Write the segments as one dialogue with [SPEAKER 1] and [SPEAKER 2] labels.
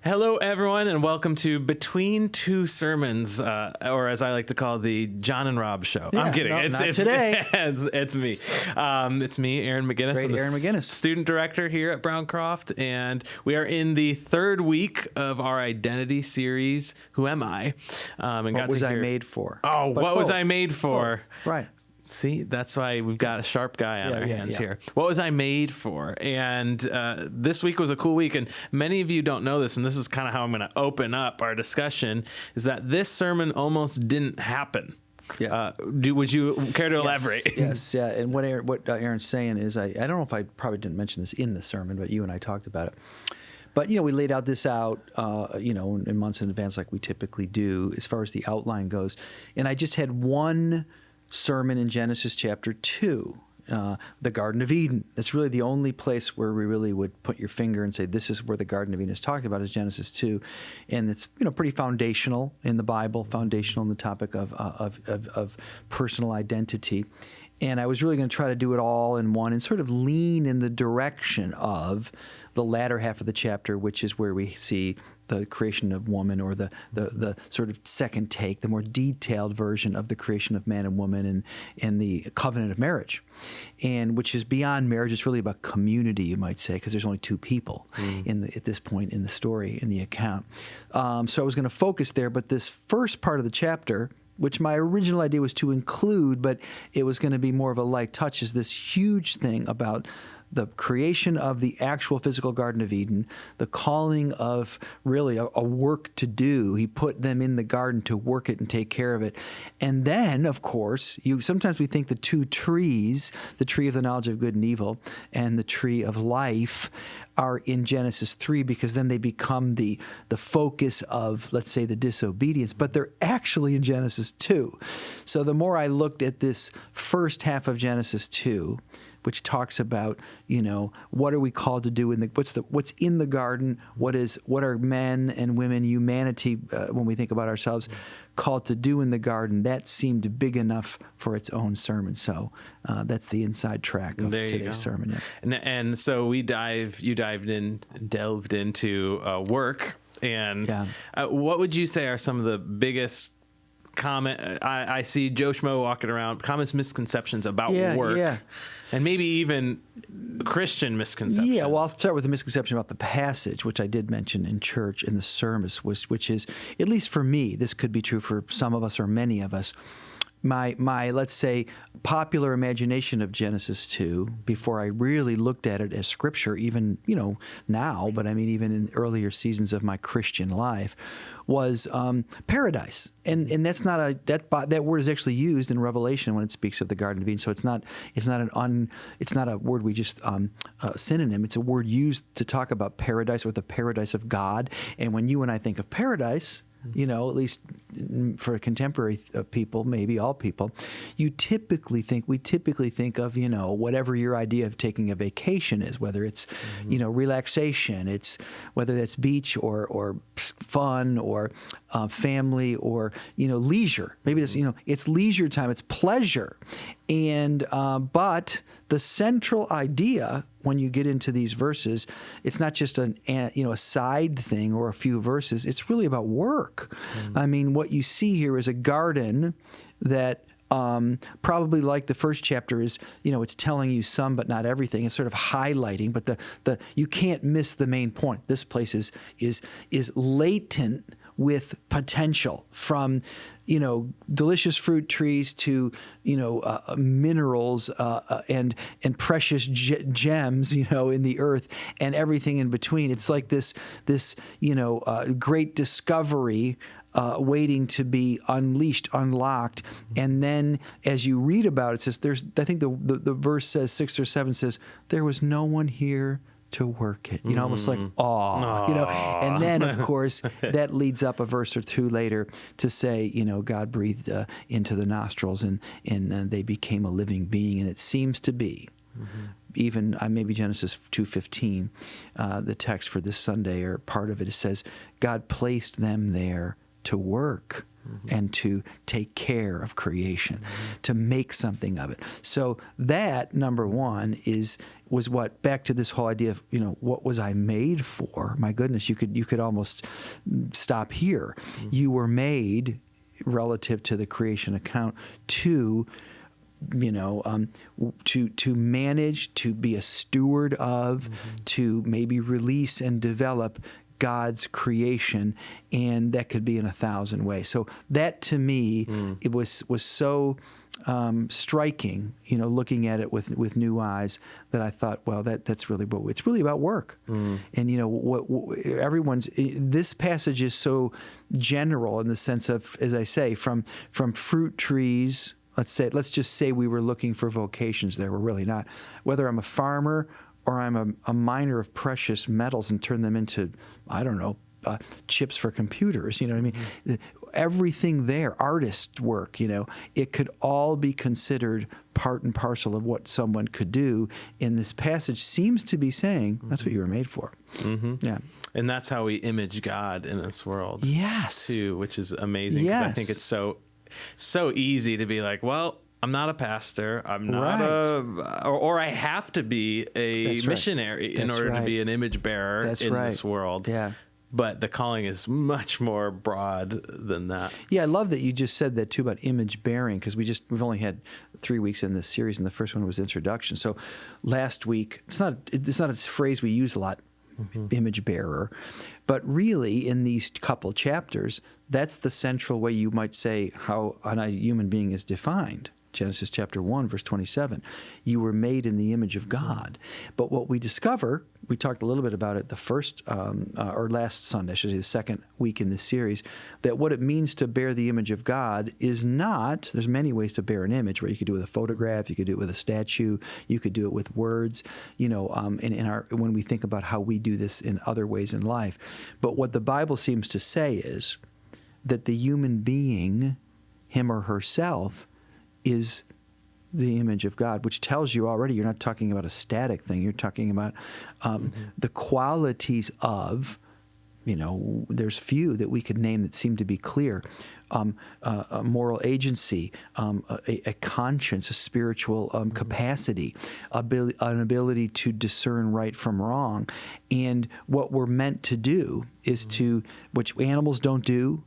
[SPEAKER 1] Hello, everyone, and welcome to Between Two Sermons, or as I like to call the John and Rob Show.
[SPEAKER 2] Yeah,
[SPEAKER 1] I'm kidding.
[SPEAKER 2] no,
[SPEAKER 1] It's
[SPEAKER 2] not today.
[SPEAKER 1] It's me. It's me, Aaron McGinnis.
[SPEAKER 2] Great,
[SPEAKER 1] I'm the
[SPEAKER 2] Aaron McGinnis.
[SPEAKER 1] student director here at Browncroft, and we are in the third week of our identity series, Who Am I? And
[SPEAKER 2] What was I made for?
[SPEAKER 1] Oh,
[SPEAKER 2] But
[SPEAKER 1] what was I made for?
[SPEAKER 2] Right.
[SPEAKER 1] See, that's why we've got a sharp guy on our hands
[SPEAKER 2] yeah.
[SPEAKER 1] here. What was I made for? And this week was a cool week. And many of you don't know this, and this is kind of how I'm going to open up our discussion, is that this sermon almost didn't happen.
[SPEAKER 2] Yeah.
[SPEAKER 1] Would you care to elaborate?
[SPEAKER 2] Yes, yeah. And what Aaron's saying is, I don't know if I probably didn't mention this in the sermon, but you and I talked about it. But, we laid out this out, in months in advance like we typically do as far as the outline goes. And I just had one sermon in Genesis chapter 2, the Garden of Eden. That's really the only place where we really would put your finger and say, this is where the Garden of Eden is talked about, is Genesis 2. And it's, pretty foundational in the Bible, foundational in the topic of personal identity. And I was really going to try to do it all in one and sort of lean in the direction of the latter half of the chapter, which is where we see the creation of woman, or the sort of second take, the more detailed version of the creation of man and woman and the covenant of marriage, and which is beyond marriage. It's really about community, you might say, because there's only two people at this point in the story, in the account. So I was going to focus there, but this first part of the chapter, which my original idea was to include, but it was going to be more of a light touch, is this huge thing about the creation of the actual physical Garden of Eden, the calling of really a work to do. He put them in the garden to work it and take care of it. And then, of course, sometimes we think the two trees, the tree of the knowledge of good and evil and the tree of life, are in Genesis 3 because then they become the focus of, let's say, the disobedience, but they're actually in Genesis 2. So the more I looked at this first half of Genesis 2, which talks about, what are we called to do what's in the garden, what are men and women, humanity, when we think about ourselves, called to do in the garden, that seemed big enough for its own sermon. So that's the inside track of today's sermon. Yeah.
[SPEAKER 1] And so you delved into work. And what would you say are some of the biggest I see Joe Schmo walking around, common misconceptions about work, and maybe even Christian misconceptions.
[SPEAKER 2] Yeah, well, I'll start with the misconception about the passage, which I did mention in church in the service, which is, at least for me, this could be true for some of us or many of us, my let's say, popular imagination of Genesis 2, before I really looked at it as scripture, even, now, but I mean, even in earlier seasons of my Christian life, was paradise. And that's not that word is actually used in Revelation when it speaks of the Garden of Eden. So it's not a word we just synonym. It's a word used to talk about paradise, or the paradise of God. And when you and I think of paradise, at least for contemporary people, maybe all people, we typically think of, whatever your idea of taking a vacation is, whether it's, relaxation, it's whether that's beach or fun or family or, leisure. Maybe it's, it's leisure time, it's pleasure. And but the central idea when you get into these verses, it's not just a side thing or a few verses. It's really about work. I mean, what you see here is a garden that probably, like the first chapter, is, it's telling you some but not everything. It's sort of highlighting, but the you can't miss the main point. This place is latent with potential, from delicious fruit trees to minerals and precious gems in the earth, and everything in between. It's like this great discovery waiting to be unleashed, unlocked. And then as you read about it, it says I think the verse says, 6 or 7 says, there was no one here to work it, almost like, and then, of course, that leads up a verse or two later to say, God breathed into the nostrils and they became a living being. And it seems to be, even maybe Genesis 2:15, the text for this Sunday, or part of it says, God placed them there to work and to take care of creation, to make something of it. So that, number one, was what, back to this whole idea of, what was I made for? My goodness, you could almost stop here. You were made, relative to the creation account, to manage, to be a steward of, to maybe release and develop God's creation, and that could be in 1,000 ways. So that, to me, it was so striking, looking at it with new eyes, that I thought, well, that's really what it's really about work. And this passage is so general in the sense of, as I say, from fruit trees. Let's just say we were looking for vocations there. We're really not. Whether I'm a farmer or I'm a miner of precious metals and turn them into, I don't know, chips for computers, you know what I mean? Everything there, artist work, it could all be considered part and parcel of what someone could do. And this passage seems to be saying that's what you were made for. Yeah.
[SPEAKER 1] And that's how we image God in this world.
[SPEAKER 2] Yes.
[SPEAKER 1] Too, which is amazing. Yes. I think it's so easy to be like, well, I'm not a pastor. I'm not or I have to be a missionary in order to be an image bearer in this world.
[SPEAKER 2] Yeah.
[SPEAKER 1] But the calling is much more broad than that.
[SPEAKER 2] Yeah, I love that you just said that too about image bearing, because we've only had 3 weeks in this series, and the first one was introduction. So last week, it's not a phrase we use a lot, image bearer, but really in these couple chapters, that's the central way you might say how a human being is defined. Genesis chapter 1, verse 27. You were made in the image of God. But what we discover, we talked a little bit about it the first or last Sunday, I should say the second week in this series, that what it means to bear the image of God is not, there's many ways to bear an image, where you could do it with a photograph, you could do it with a statue, you could do it with words, when we think about how we do this in other ways in life. But what the Bible seems to say is that the human being, him or herself, is the image of God, which tells you already you're not talking about a static thing. You're talking about the qualities of, there's few that we could name that seem to be clear. A moral agency, a conscience, a spiritual capacity, an ability to discern right from wrong. And what we're meant to do is which animals don't do,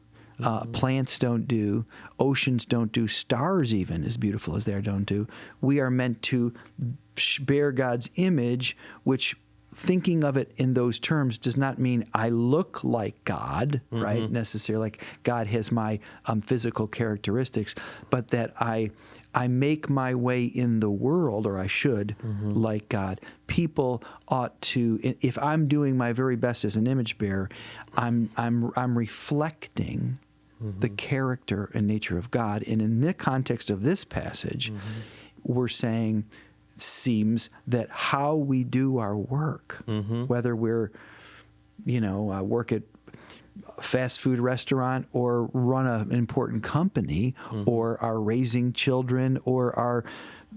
[SPEAKER 2] plants don't do, oceans don't do, stars even, as beautiful as they are, don't do. We are meant to bear God's image, which, thinking of it in those terms, does not mean I look like God, right? Necessarily, like God has my physical characteristics, but that I make my way in the world, or I should, like God. People ought to, if I'm doing my very best as an image bearer, I'm reflecting the character and nature of God. And in the context of this passage, we're saying, seems that how we do our work, whether we're, work at a fast food restaurant or run an important company, or are raising children, or are,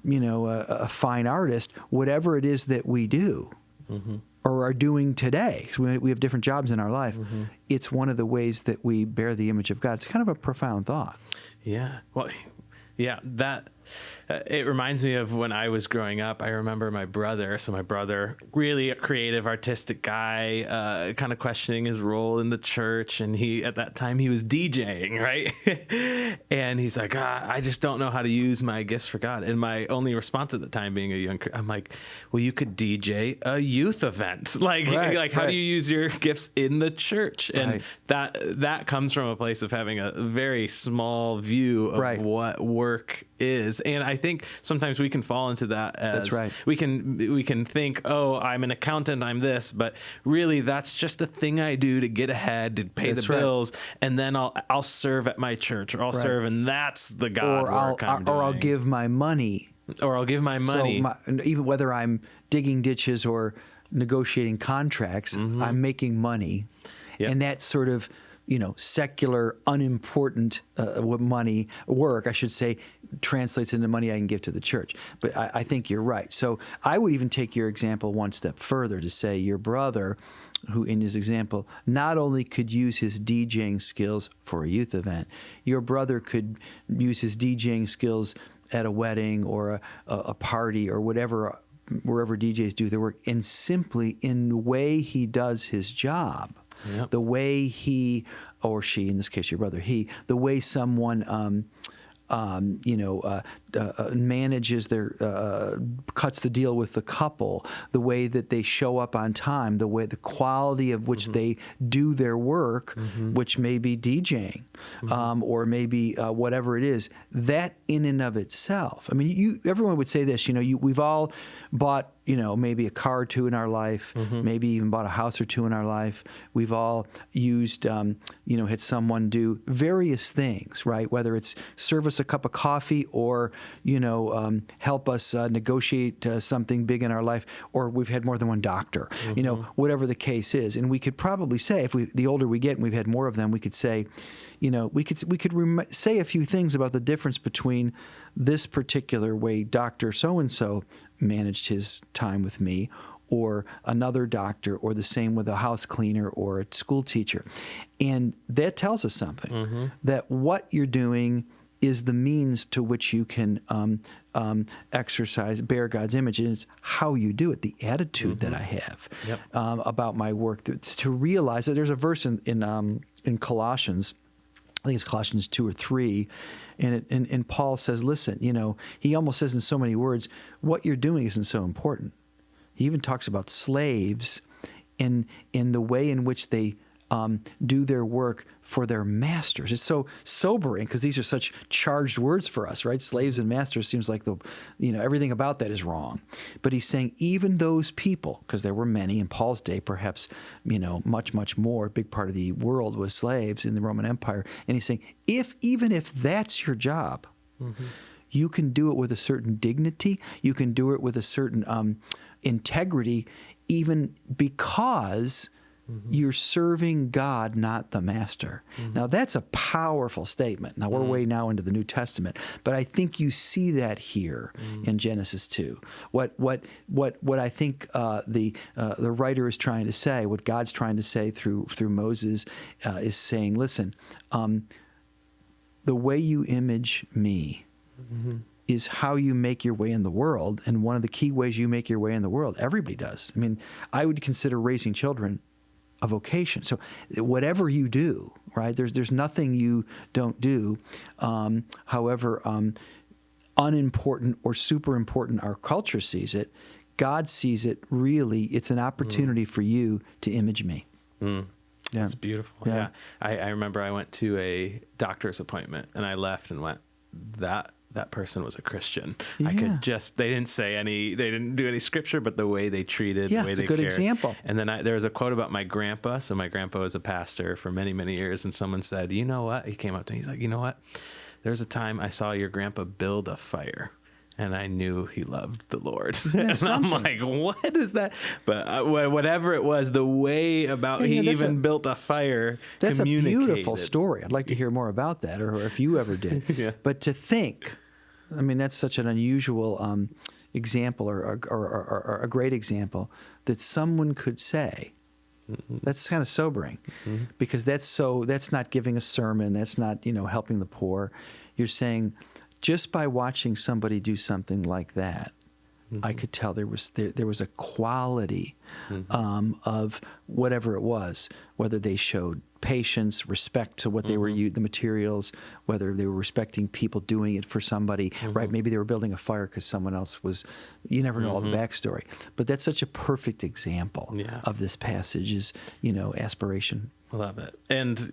[SPEAKER 2] a fine artist, whatever it is that we do, or are doing today, because we have different jobs in our life, it's one of the ways that we bear the image of God. It's kind of a profound thought.
[SPEAKER 1] Yeah. Well, yeah, that it reminds me of when I was growing up. I remember my brother, really a creative, artistic guy, kind of questioning his role in the church. And at that time, he was DJing, right? And he's like, I just don't know how to use my gifts for God. And my only response at the time, being a young, I'm like, well, you could DJ a youth event. How do you use your gifts in the church? And that comes from a place of having a very small view of what work is. And I think sometimes we can fall into that as we can think, oh, I'm an accountant, I'm this, but really that's just a thing I do to get ahead, to pay the bills, and then I'll serve at my church, or I'll serve, and that's the God work I'm doing.
[SPEAKER 2] Or I'll give my money.
[SPEAKER 1] So
[SPEAKER 2] even whether I'm digging ditches or negotiating contracts, I'm making money. Yep. And that sort of, secular, unimportant work, I should say, translates into money I can give to the church. But I think you're right. So I would even take your example one step further to say your brother who in his example not only could use his DJing skills for a youth event, your brother could use his DJing skills at a wedding or a party or whatever, wherever DJs do their work, and simply in the way he does his job,
[SPEAKER 1] Yep.
[SPEAKER 2] the way he or she, in this case your brother, the way someone manages cuts the deal with the couple, the way that they show up on time, the quality of which they do their work, which may be DJing, or maybe whatever it is, that in and of itself. I mean, everyone would say this, we've all bought, maybe a car or two in our life, maybe even bought a house or two in our life. We've all used, had someone do various things, right? Whether it's serve us a cup of coffee or, help us negotiate something big in our life, or we've had more than one doctor, whatever the case is. And we could probably say, the older we get and we've had more of them, we could say, we could say a few things about the difference between this particular way Dr. So-and-so managed his time with me, or another doctor, or the same with a house cleaner or a school teacher. And that tells us something, that what you're doing is the means to which you can bear God's image, and it's how you do it, the attitude that I have about my work, to realize that there's a verse in Colossians, I think it's Colossians 2 or 3, and Paul says, listen, he almost says in so many words, what you're doing isn't so important. He even talks about slaves in the way in which they do their work for their masters. It's so sobering because these are such charged words for us, right? Slaves and masters seems like everything about that is wrong. But he's saying even those people, because there were many in Paul's day, perhaps, much, much more, a big part of the world was slaves in the Roman Empire. And he's saying, even if that's your job, you can do it with a certain dignity, you can do it with a certain integrity, even because you're serving God, not the master. Now, that's a powerful statement. Now, we're way now into the New Testament, but I think you see that here in Genesis 2. What I think the writer is trying to say, what God's trying to say through Moses, is saying, listen, the way you image me is how you make your way in the world, and one of the key ways you make your way in the world, everybody does. I mean, I would consider raising children a vocation. So whatever you do, right, there's nothing you don't do. However unimportant or super important our culture sees it, God sees it really, it's an opportunity for you to image me.
[SPEAKER 1] Yeah. That's beautiful. Yeah. I remember I went to a doctor's appointment and I left and went, that person was a Christian. I could they didn't do any scripture, but the way they treated, the way they cared. Yeah, it's a good example. And then there was a quote about my grandpa. So my grandpa was a pastor for many, many years. And someone said, you know what? He came up to me. He's like, you know what? There was a time I saw your grandpa build a fire, and I knew he loved the Lord. And I'm like, what is that? But whatever it was, the way about he even built a fire.
[SPEAKER 2] That's a beautiful story. I'd like to hear more about that, or if you ever did. But to think, I mean, that's such an unusual example, or a great example that someone could say. That's kind of sobering, because that's not giving a sermon. That's not helping the poor. You're saying, just by watching somebody do something like that, I could tell there was a quality of whatever it was, whether they showed patience, respect to what they were the materials, whether they were respecting people doing it for somebody, right? Maybe they were building a fire because someone else was. You never know all the backstory, but that's such a perfect example of this passage. Is aspiration.
[SPEAKER 1] Love it. And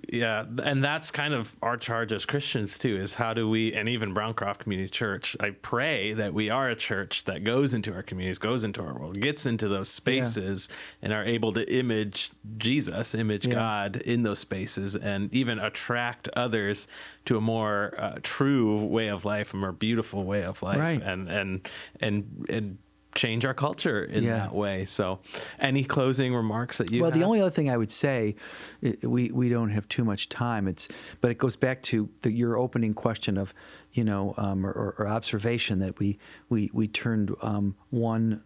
[SPEAKER 1] that's kind of our charge as Christians too, is how do we, and even Browncroft Community Church, I pray that we are a church that goes into our communities, goes into our world, gets into those spaces and are able to image Jesus, God in those spaces, and even attract others to a more true way of life, a more beautiful way of life,
[SPEAKER 2] right.
[SPEAKER 1] and change our culture in that way. So any closing remarks that you have?
[SPEAKER 2] The only other thing I would say, we don't have too much time, but it goes back to your opening question of, or observation that we turned one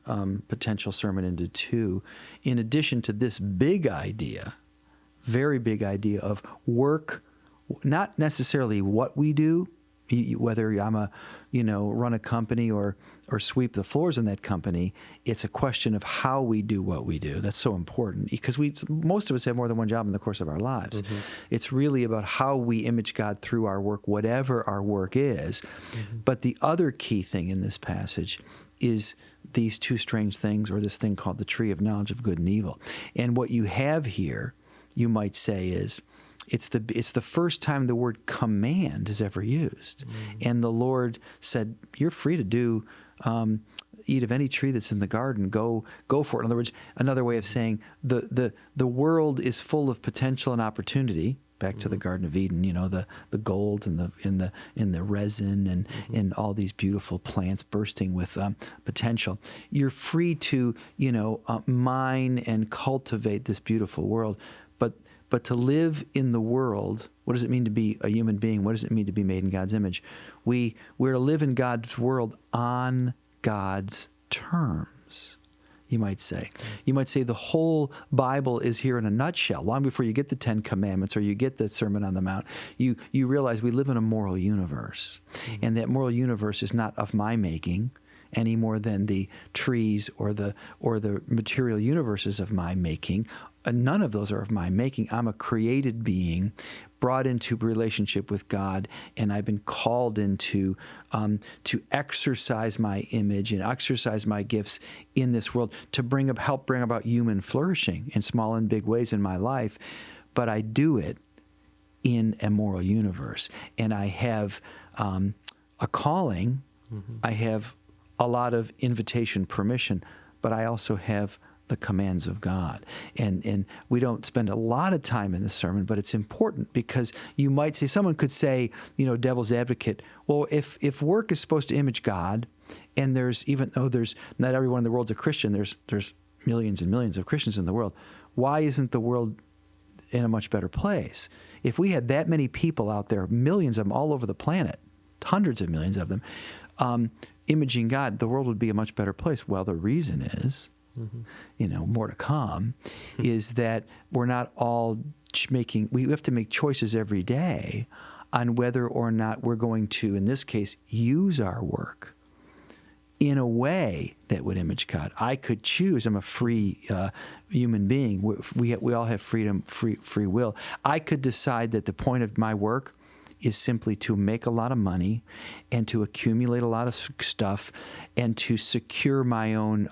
[SPEAKER 2] potential sermon into two. In addition to this big idea, very big idea of work, not necessarily what we do, whether I'm run a company or sweep the floors in that company, it's a question of how we do what we do. That's so important because most of us have more than one job in the course of our lives. Mm-hmm. It's really about how we image God through our work, whatever our work is. Mm-hmm. But the other key thing in this passage is these two strange things, or this thing called the tree of knowledge of good and evil. And what you have here, you might say, is it's the first time the word command is ever used. Mm-hmm. And the Lord said, you're free to do, eat of any tree that's in the garden, go for it. In other words, another way of saying the world is full of potential and opportunity. Back to the Garden of Eden, the gold and the resin and all these beautiful plants bursting with potential. You're free to mine and cultivate this beautiful world, but to live in the world, what does it mean to be a human being? What does it mean to be made in God's image? We're to live in God's world on God's terms, you might say. You might say the whole Bible is here in a nutshell. Long before you get the Ten Commandments or you get the Sermon on the Mount, you realize we live in a moral universe. Mm-hmm. And that moral universe is not of my making any more than the trees or the material universes of my making. None of those are of my making. I'm a created being brought into relationship with God, and I've been called into to exercise my image and exercise my gifts in this world to help bring about human flourishing in small and big ways in my life. But I do it in a moral universe, and I have a calling. Mm-hmm. I have a lot of invitation, permission, but I also have the commands of God. And we don't spend a lot of time in this sermon, but it's important because you might say, someone could say, devil's advocate, well, if work is supposed to image God, and even though there's not everyone in the world's a Christian, there's millions and millions of Christians in the world, why isn't the world in a much better place? If we had that many people out there, millions of them all over the planet, hundreds of millions of them, imaging God, the world would be a much better place. Well, the reason is, more to come, is that we're not all we have to make choices every day on whether or not we're going to, in this case, use our work in a way that would image God. I could choose. I'm a free human being. We all have freedom, free will. I could decide that the point of my work is simply to make a lot of money and to accumulate a lot of stuff and to secure my own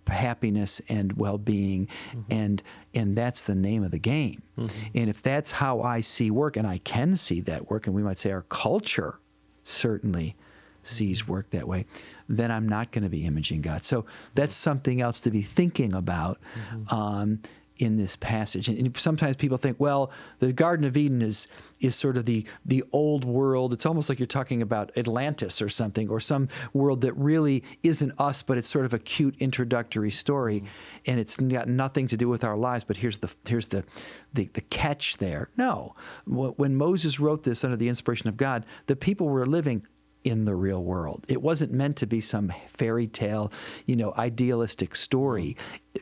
[SPEAKER 2] happiness and well-being. Mm-hmm. And that's the name of the game. Mm-hmm. And if that's how I see work, and I can see that work, and we might say our culture certainly sees work that way, then I'm not going to be imaging God. So that's something else to be thinking about. Mm-hmm. In this passage. And sometimes people think, well, the Garden of Eden is sort of the old world. It's almost like you're talking about Atlantis or something, or some world that really isn't us, but it's sort of a cute introductory story, and it's got nothing to do with our lives. But here's the catch there. No. When Moses wrote this under the inspiration of God, the people were living in the real world. It wasn't meant to be some fairy tale, idealistic story.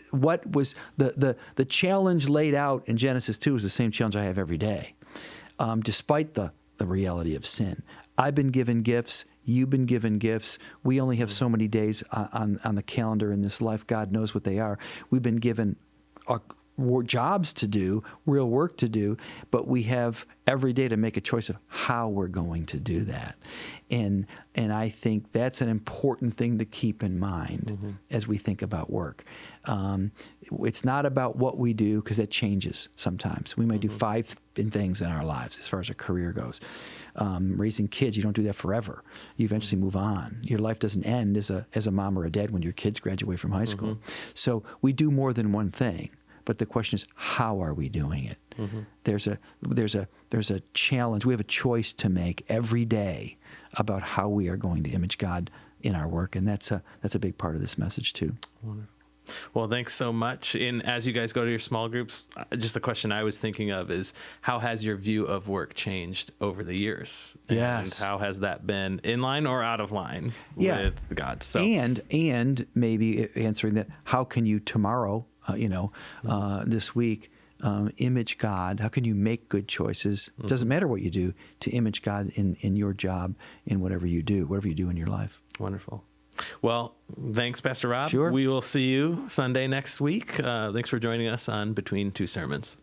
[SPEAKER 2] What was the challenge laid out in Genesis 2 is the same challenge I have every day, despite the reality of sin. I've been given gifts. You've been given gifts. We only have so many days on the calendar in this life. God knows what they are. We've been given jobs to do, real work to do, but we have every day to make a choice of how we're going to do that. And I think that's an important thing to keep in mind as we think about work. It's not about what we do, because that changes sometimes. We might do 5 things in our lives as far as a career goes. Raising kids, you don't do that forever. You eventually move on. Your life doesn't end as a mom or a dad when your kids graduate from high school. So we do more than one thing. But the question is, how are we doing it? Mm-hmm. There's a challenge. We have a choice to make every day about how we are going to image God in our work, and that's a big part of this message too.
[SPEAKER 1] Wonderful. Well, thanks so much. And as you guys go to your small groups, just a question I was thinking of is, how has your view of work changed over the years?
[SPEAKER 2] Yes.
[SPEAKER 1] And how has that been in line or out of line with God? So,
[SPEAKER 2] and maybe answering that, how can you tomorrow, this week, image God? How can you make good choices? It doesn't matter what you do, to image God in your job, in whatever you do in your life.
[SPEAKER 1] Wonderful. Well, thanks, Pastor Rob.
[SPEAKER 2] Sure.
[SPEAKER 1] We will see you Sunday next week. Thanks for joining us on Between Two Sermons.